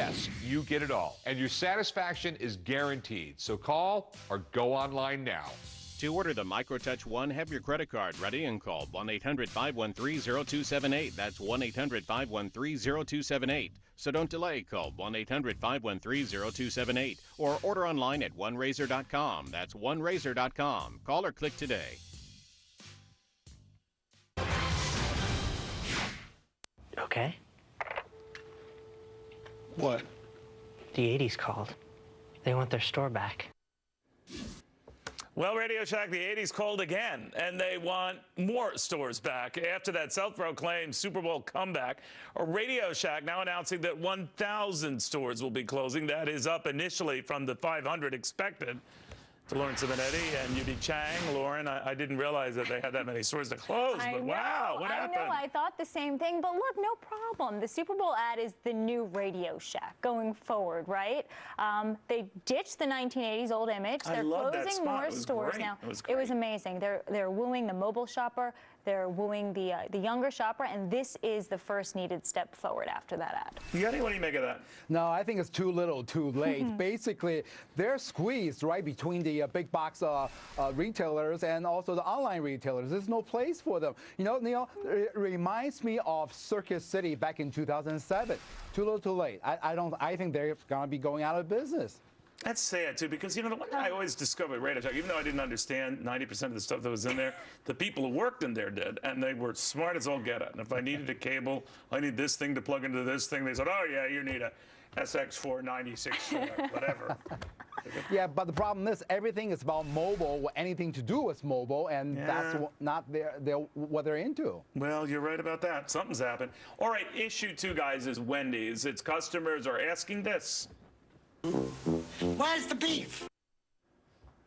yes, you get it all. And your satisfaction is guaranteed. So call or go online now. To order the MicroTouch One, have your credit card ready and call 1-800-513-0278. That's 1-800-513-0278. So don't delay. Call 1-800-513-0278 or order online at onerazor.com. That's onerazor.com. Call or click today. Okay? What? The 80s called. They want their store back. Well, Radio Shack, the 80s called again, and they want more stores back. After that self-proclaimed Super Bowl comeback, Radio Shack now announcing that 1,000 stores will be closing. That is up initially from the 500 expected. To Lauren Simonetti and Yu Dee Chang. Lauren, I didn't realize that they had that many stores to close, but wow, what happened? I know, I thought the same thing, but look, no problem. The Super Bowl ad is the new Radio Shack going forward, right? They ditched the 1980s old image. They're closing more stores now. It was amazing. They're wooing the mobile shopper. They're wooing the younger shopper, and this is the first needed step forward after that ad. Yeti, what do you make of that? No, I think it's too little, too late. Basically, they're squeezed right between the big box retailers and also the online retailers. There's no place for them. You know, it reminds me of Circuit City back in 2007. Too little, too late. I think they're going to be going out of business. That's sad, too, because, you know, the one thing I always discovered at Radio Shack, even though I didn't understand 90% of the stuff that was in there, the people who worked in there did, and they were smart as all get it. And if I needed a cable, I need this thing to plug into this thing, they said, oh, yeah, you need a SX496, whatever. Yeah, but the problem is everything is about mobile, or anything to do with mobile, and that's not what they're into. Well, you're right about that. Something's happened. All right, issue 2, guys, is Wendy's. Its customers are asking this. Where's the beef?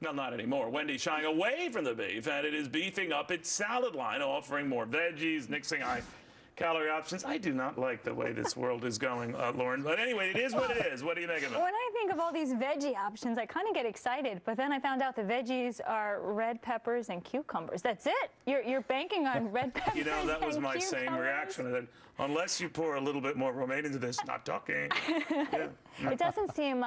No, not anymore. Wendy's shying away from the beef, and it is beefing up its salad line, offering more veggies, nixing high-calorie options. I do not like the way this world is going, Lauren. But anyway, it is what it is. What do you make of it? When I think of all these veggie options, I kind of get excited. But then I found out the veggies are red peppers and cucumbers. That's it. You're banking on red peppers. You know, that was my cucumbers. same reaction. That unless you pour a little bit more romaine into this, not talking. Yeah. It doesn't seem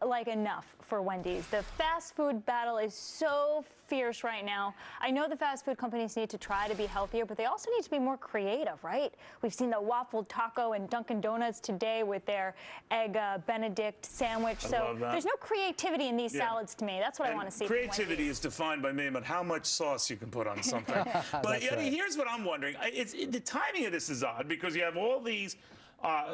like enough for Wendy's. The fast food battle is so fierce right now. I know the fast food companies need to try to be healthier, but they also need to be more creative, right? We've seen the waffle taco and Dunkin' Donuts today with their egg Benedict sandwich. So there's no creativity in these salads to me. That's what I want to see. Creativity is defined by me, but how much sauce you can put on something. But here's what I'm wondering. The timing of this is odd because you have all these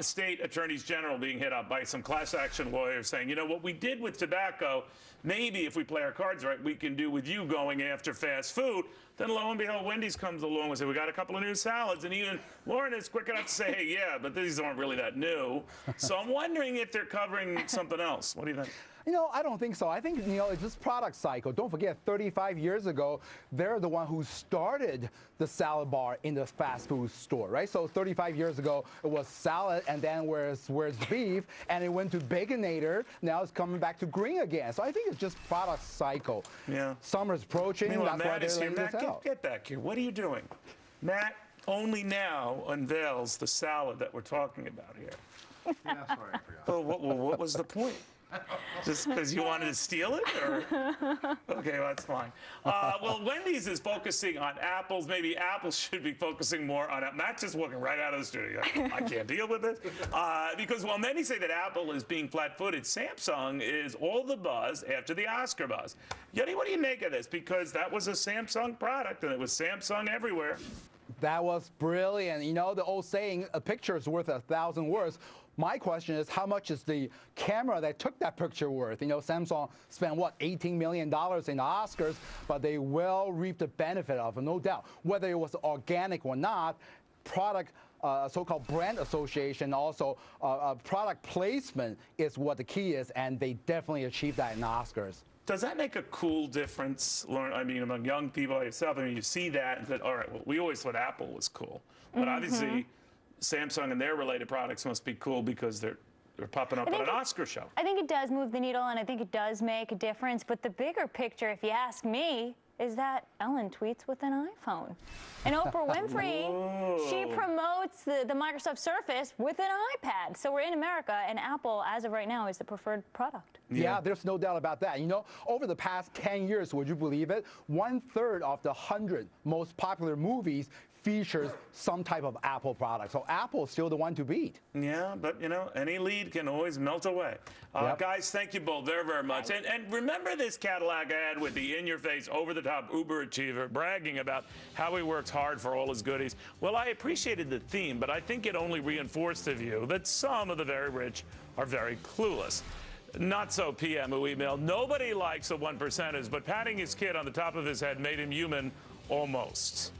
state attorneys general being hit up by some class action lawyers saying, you know, what we did with tobacco, maybe if we play our cards right, we can do with you going after fast food. Then lo and behold, Wendy's comes along and says, we got a couple of new salads. And even Lauren is quick enough to say, hey, yeah, but these aren't really that new. So I'm wondering if they're covering something else. What do you think? You know, I don't think so. I think, you know, it's just product cycle. Don't forget, 35 years ago, they're the one who started the salad bar in the fast food store, right? So 35 years ago, it was salad, and then where's beef, and it went to Baconator. Now it's coming back to green again. So I think it's just product cycle. Yeah. Summer's approaching. Meanwhile, that's why Matt is they're here. laying this Matt, out. get back here. What are you doing? Matt only now unveils the salad that we're talking about here. Yeah, sorry, I forgot. Well, what was the point? Just because you wanted to steal it? Or? Okay, well, that's fine. Well, Wendy's is focusing on apples. Maybe Apple should be focusing more on it. Matt's just walking right out of the studio. I can't deal with this. Because while many say that Apple is being flat-footed, Samsung is all the buzz after the Oscar buzz. Yeti, what do you make of this? Because that was a Samsung product, and it was Samsung everywhere. That was brilliant. You know, the old saying, a picture is worth 1,000 words. My question is, how much is the camera that took that picture worth? You know, Samsung spent, what, $18 million in the Oscars, but they will reap the benefit of it, no doubt. Whether it was organic or not, product, so-called brand association, also product placement is what the key is, and they definitely achieved that in the Oscars. Does that make a cool difference, Lauren? I mean, among young people like yourself, I mean, you see that and said, all right, well, we always thought Apple was cool. But obviously, Samsung and their related products must be cool because they're popping up on an Oscar show. I think it does move the needle, and I think it does make a difference. But the bigger picture, if you ask me, is that Ellen tweets with an iPhone. And Oprah Winfrey, she promotes the Microsoft Surface with an iPad. So we're in America, and Apple, as of right now, is the preferred product. Yeah, there's no doubt about that. You know, over the past 10 years, would you believe it, 1/3 of the 100 most popular movies features some type of Apple product. So Apple's still the one to beat. Yeah, but you know, any lead can always melt away. Yep. Guys, thank you both very, very much. And remember this Cadillac ad with the in-your-face, over-the-top Uber achiever bragging about how he works hard for all his goodies? Well, I appreciated the theme, but I think it only reinforced the view that some of the very rich are very clueless. Not so PM, who emailed, nobody likes the 1%ers, but patting his kid on the top of his head made him human almost.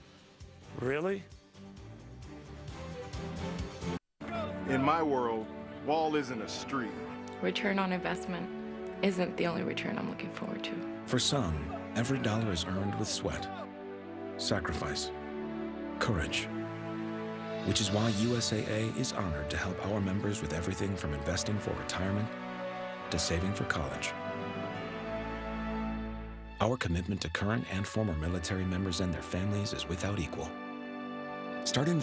Really? In my world, Wall isn't a street. Return on investment isn't the only return I'm looking forward to. For some, every dollar is earned with sweat, sacrifice, courage. Which is why USAA is honored to help our members with everything from investing for retirement to saving for college. Our commitment to current and former military members and their families is without equal. Start investing.